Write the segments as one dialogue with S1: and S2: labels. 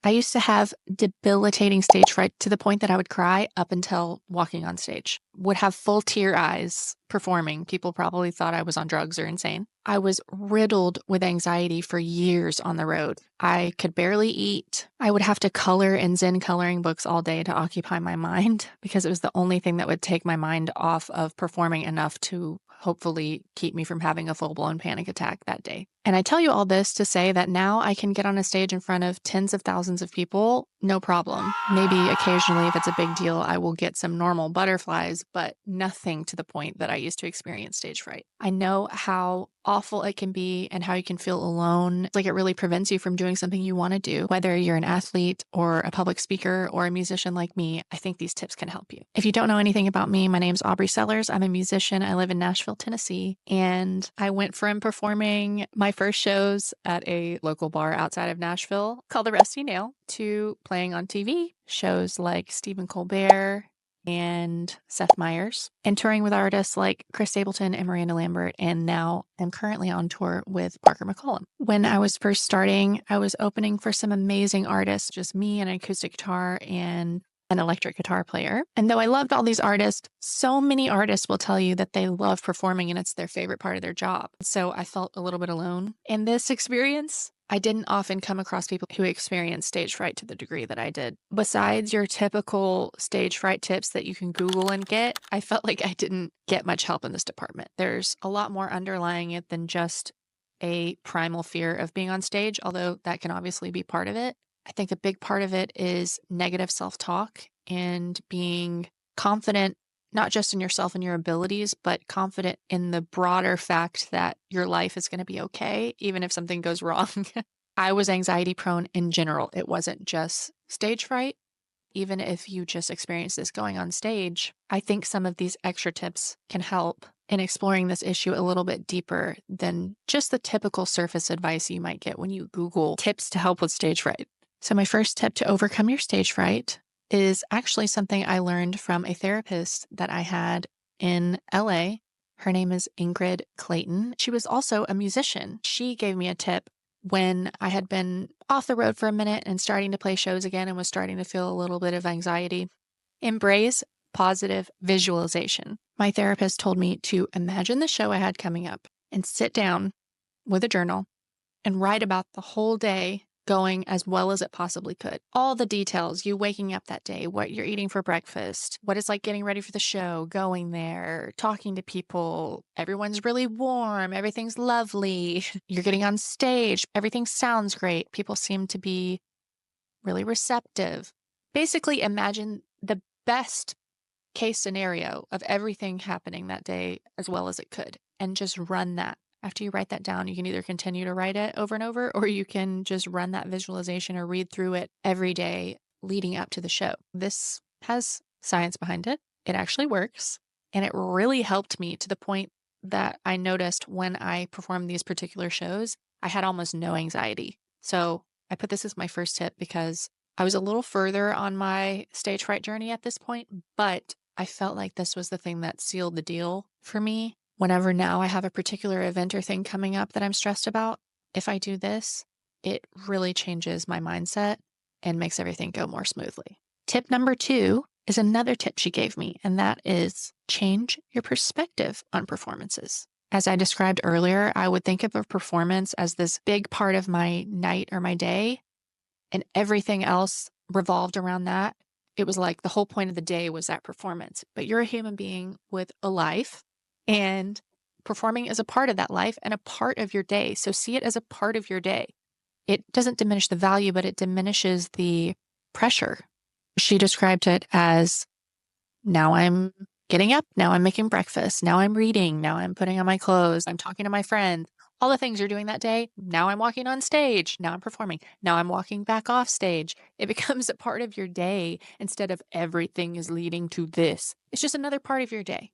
S1: I used to have debilitating stage fright to the point that I would cry up until walking on stage. Would have full tear eyes performing. People probably thought I was on drugs or insane. I was riddled with anxiety for years on the road. I could barely eat. I would have to color in Zen coloring books all day to occupy my mind because it was the only thing that would take my mind off of performing enough to hopefully keep me from having a full-blown panic attack that day. And I tell you all this to say that now I can get on a stage in front of tens of thousands of people, no problem. Maybe occasionally, if it's a big deal, I will get some normal butterflies, but nothing to the point that I used to experience stage fright. I know how awful it can be and how you can feel alone. Like it really prevents you from doing something you want to do. Whether you're an athlete or a public speaker or a musician like me, I think these tips can help you. If you don't know anything about me, my name's Aubrey Sellers. I'm a musician. I live in Nashville, Tennessee, and I went from performing my first shows at a local bar outside of Nashville called the Rusty Nail to playing on TV, shows like Stephen Colbert and Seth Meyers, and touring with artists like Chris Stapleton and Miranda Lambert, and now I'm currently on tour with Parker McCollum. When I was first starting, I was opening for some amazing artists, just me and an acoustic guitar and an electric guitar player. And though I loved all these artists, so many artists will tell you that they love performing and it's their favorite part of their job. So I felt a little bit alone in this experience. I didn't often come across people who experienced stage fright to the degree that I did. Besides your typical stage fright tips that you can Google and get, I felt like I didn't get much help in this department. There's a lot more underlying it than just a primal fear of being on stage, although that can obviously be part of it. I think a big part of it is negative self-talk and being confident, not just in yourself and your abilities, but confident in the broader fact that your life is going to be okay, even if something goes wrong. I was anxiety prone in general. It wasn't just stage fright. Even if you just experience this going on stage, I think some of these extra tips can help in exploring this issue a little bit deeper than just the typical surface advice you might get when you Google tips to help with stage fright. So my first tip to overcome your stage fright is actually something I learned from a therapist that I had in LA. Her name is Ingrid Clayton. She was also a musician. She gave me a tip when I had been off the road for a minute and starting to play shows again and was starting to feel a little bit of anxiety. Embrace positive visualization. My therapist told me to imagine the show I had coming up and sit down with a journal and write about the whole day going as well as it possibly could. All the details, you waking up that day, what you're eating for breakfast, what it's like getting ready for the show, going there, talking to people. Everyone's really warm. Everything's lovely. You're getting on stage. Everything sounds great. People seem to be really receptive. Basically, imagine the best case scenario of everything happening that day as well as it could, and just run that. After you write that down, you can either continue to write it over and over, or you can just run that visualization or read through it every day leading up to the show. This has science behind it. It actually works. And it really helped me to the point that I noticed when I performed these particular shows, I had almost no anxiety. So I put this as my first tip because I was a little further on my stage fright journey at this point, but I felt like this was the thing that sealed the deal for me. Whenever now I have a particular event or thing coming up that I'm stressed about, if I do this, it really changes my mindset and makes everything go more smoothly. Tip number 2 is another tip she gave me, and that is change your perspective on performances. As I described earlier, I would think of a performance as this big part of my night or my day, and everything else revolved around that. It was like the whole point of the day was that performance. But you're a human being with a life, and performing is a part of that life and a part of your day. So see it as a part of your day. It doesn't diminish the value, but it diminishes the pressure. She described it as, now I'm getting up, now I'm making breakfast, now I'm reading, now I'm putting on my clothes, I'm talking to my friends. All the things you're doing that day, now I'm walking on stage, now I'm performing, now I'm walking back off stage. It becomes a part of your day instead of everything is leading to this. It's just another part of your day.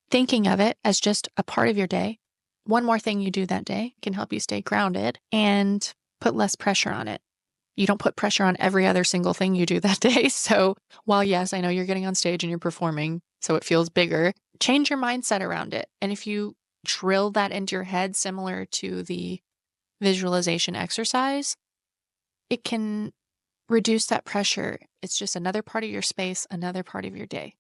S1: Thinking of it as just a part of your day, one more thing you do that day can help you stay grounded and put less pressure on it. You don't put pressure on every other single thing you do that day. So while, yes, I know you're getting on stage and you're performing, so it feels bigger, change your mindset around it. And if you drill that into your head, similar to the visualization exercise, it can reduce that pressure. It's just another part of your space, another part of your day.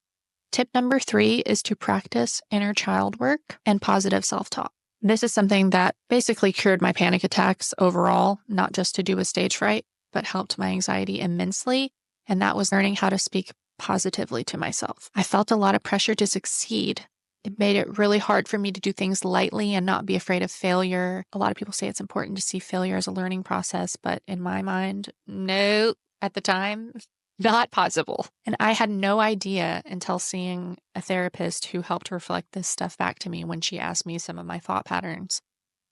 S1: Tip number 3 is to practice inner child work and positive self-talk. This is something that basically cured my panic attacks overall, not just to do with stage fright, but helped my anxiety immensely. And that was learning how to speak positively to myself. I felt a lot of pressure to succeed. It made it really hard for me to do things lightly and not be afraid of failure. A lot of people say it's important to see failure as a learning process, but in my mind, no, at the time, not possible. And I had no idea until seeing a therapist who helped reflect this stuff back to me when she asked me some of my thought patterns,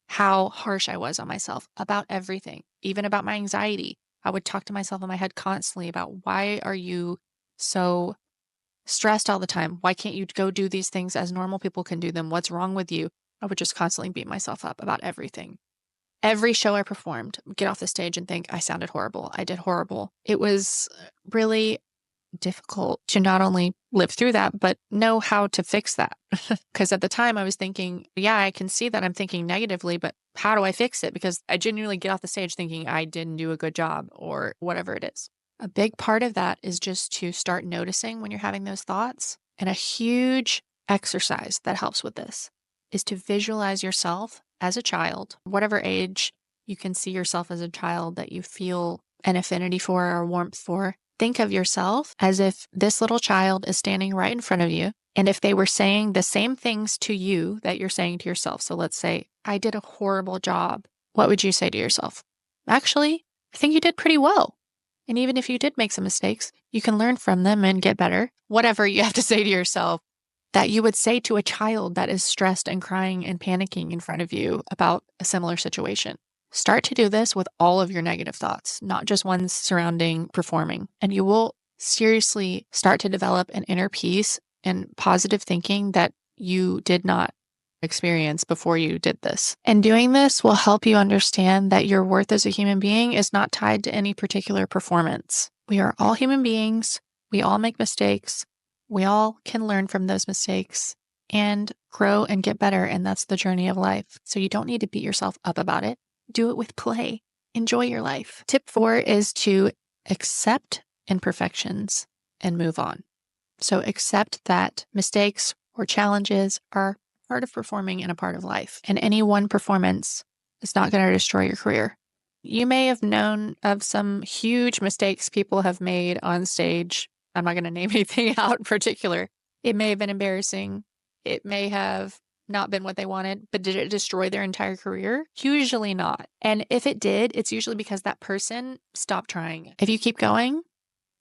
S1: how harsh I was on myself about everything, even about my anxiety. I would talk to myself in my head constantly about, why are you so stressed all the time? Why can't you go do these things as normal people can do them? What's wrong with you? I would just constantly beat myself up about everything. Every show I performed, get off the stage and think I sounded horrible. I did horrible. It was really difficult to not only live through that, but know how to fix that. Because at the time I was thinking, yeah, I can see that I'm thinking negatively, but how do I fix it? Because I genuinely get off the stage thinking I didn't do a good job or whatever it is. A big part of that is just to start noticing when you're having those thoughts. And a huge exercise that helps with this is to visualize yourself as a child, whatever age you can see yourself as a child that you feel an affinity for or warmth for. Think of yourself as if this little child is standing right in front of you. And if they were saying the same things to you that you're saying to yourself, so let's say, I did a horrible job, what would you say to yourself? Actually, I think you did pretty well. And even if you did make some mistakes, you can learn from them and get better. Whatever you have to say to yourself that you would say to a child that is stressed and crying and panicking in front of you about a similar situation. Start to do this with all of your negative thoughts, not just ones surrounding performing. And you will seriously start to develop an inner peace and positive thinking that you did not experience before you did this. And doing this will help you understand that your worth as a human being is not tied to any particular performance. We are all human beings. We all make mistakes. We all can learn from those mistakes and grow and get better. And that's the journey of life. So you don't need to beat yourself up about it. Do it with play. Enjoy your life. Tip 4 is to accept imperfections and move on. So accept that mistakes or challenges are part of performing and a part of life. And any one performance is not going to destroy your career. You may have known of some huge mistakes people have made on stage. I'm not going to name anything out in particular. It may have been embarrassing. It may have not been what they wanted, but did it destroy their entire career? Usually not. And if it did, it's usually because that person stopped trying. If you keep going,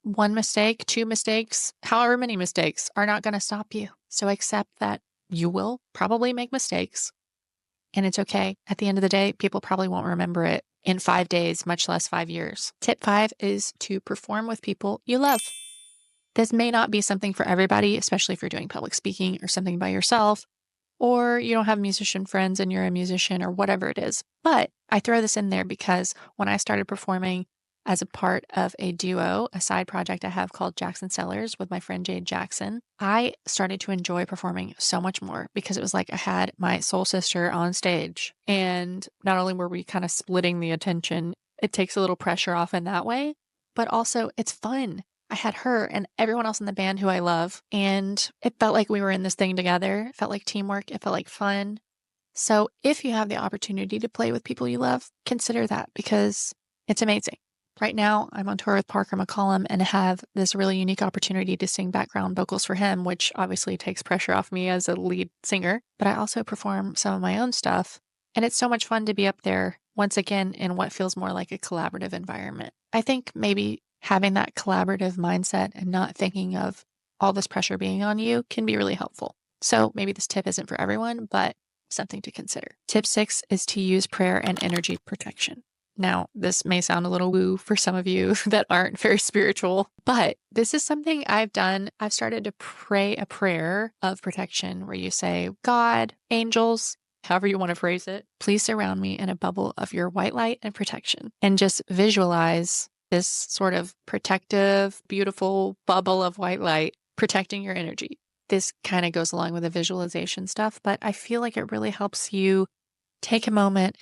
S1: one mistake, two mistakes, however many mistakes are not going to stop you. So accept that you will probably make mistakes and it's okay. At the end of the day, people probably won't remember it in 5 days, much less 5 years. Tip 5 is to perform with people you love. This may not be something for everybody, especially if you're doing public speaking or something by yourself, or you don't have musician friends and you're a musician or whatever it is. But I throw this in there because when I started performing as a part of a duo, a side project I have called Jackson Sellers with my friend Jade Jackson, I started to enjoy performing so much more because it was like I had my soul sister on stage. And not only were we kind of splitting the attention, it takes a little pressure off in that way, but also it's fun. I had her and everyone else in the band who I love, and it felt like we were in this thing together. It felt like teamwork. It felt like fun. So if you have the opportunity to play with people you love, consider that because it's amazing. Right now, I'm on tour with Parker McCollum and have this really unique opportunity to sing background vocals for him, which obviously takes pressure off me as a lead singer. But I also perform some of my own stuff, and it's so much fun to be up there once again in what feels more like a collaborative environment. I think maybe having that collaborative mindset and not thinking of all this pressure being on you can be really helpful. So maybe this tip isn't for everyone, but something to consider. Tip 6 is to use prayer and energy protection. Now, this may sound a little woo for some of you that aren't very spiritual, but this is something I've done. I've started to pray a prayer of protection where you say, God, angels, however you want to phrase it, please surround me in a bubble of your white light and protection. And just visualize this sort of protective, beautiful bubble of white light protecting your energy. This kind of goes along with the visualization stuff, but I feel like it really helps you take a moment,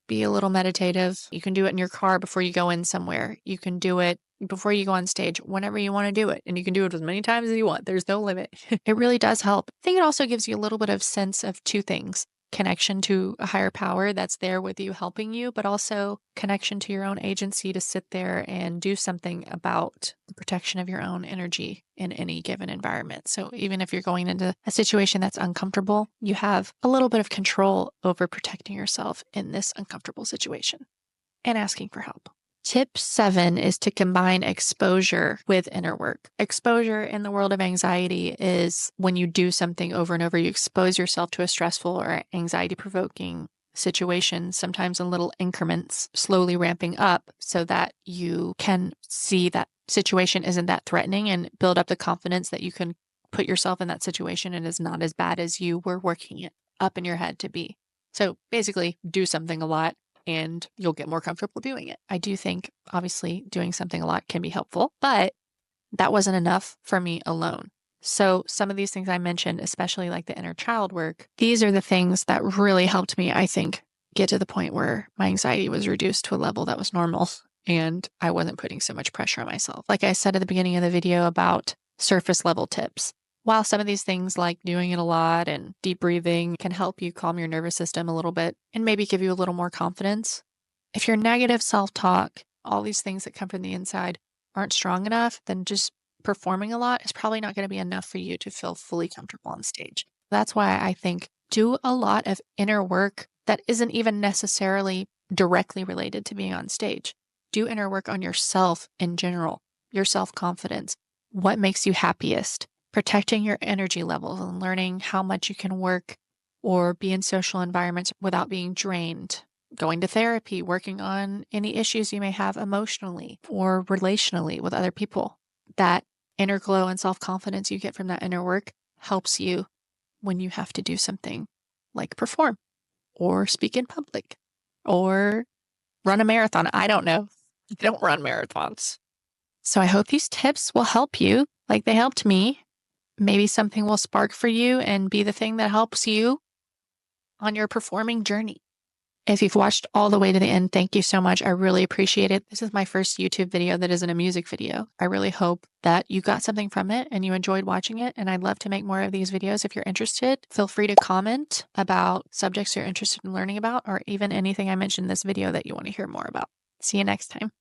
S1: be a little meditative. You can do it in your car before you go in somewhere. You can do it before you go on stage, whenever you want to do it. And you can do it as many times as you want. There's no limit. It really does help. I think it also gives you a little bit of sense of two things: connection to a higher power that's there with you, helping you, but also connection to your own agency to sit there and do something about the protection of your own energy in any given environment. So even if you're going into a situation that's uncomfortable, you have a little bit of control over protecting yourself in this uncomfortable situation and asking for help. Tip 7 is to combine exposure with inner work. Exposure in the world of anxiety is when you do something over and over, you expose yourself to a stressful or anxiety provoking situation, sometimes in little increments, slowly ramping up so that you can see that situation isn't that threatening and build up the confidence that you can put yourself in that situation and it's not as bad as you were working it up in your head to be. So basically, do something a lot and you'll get more comfortable doing it. I do think, obviously, doing something a lot can be helpful, but that wasn't enough for me alone. So some of these things I mentioned, especially like the inner child work, these are the things that really helped me, I think, get to the point where my anxiety was reduced to a level that was normal and I wasn't putting so much pressure on myself. Like I said at the beginning of the video about surface level tips. While some of these things like doing it a lot and deep breathing can help you calm your nervous system a little bit and maybe give you a little more confidence, if your negative self-talk, all these things that come from the inside aren't strong enough, then just performing a lot is probably not going to be enough for you to feel fully comfortable on stage. That's why I think do a lot of inner work that isn't even necessarily directly related to being on stage. Do inner work on yourself in general, your self-confidence, what makes you happiest, protecting your energy levels and learning how much you can work or be in social environments without being drained, going to therapy, working on any issues you may have emotionally or relationally with other people. That inner glow and self-confidence you get from that inner work helps you when you have to do something like perform or speak in public or run a marathon. I don't know. I don't run marathons. So I hope these tips will help you like they helped me. Maybe something will spark for you and be the thing that helps you on your performing journey. If you've watched all the way to the end, thank you so much. I really appreciate it. This is my first YouTube video that isn't a music video. I really hope that you got something from it and you enjoyed watching it. And I'd love to make more of these videos. If you're interested, feel free to comment about subjects you're interested in learning about, or even anything I mentioned in this video that you want to hear more about. See you next time.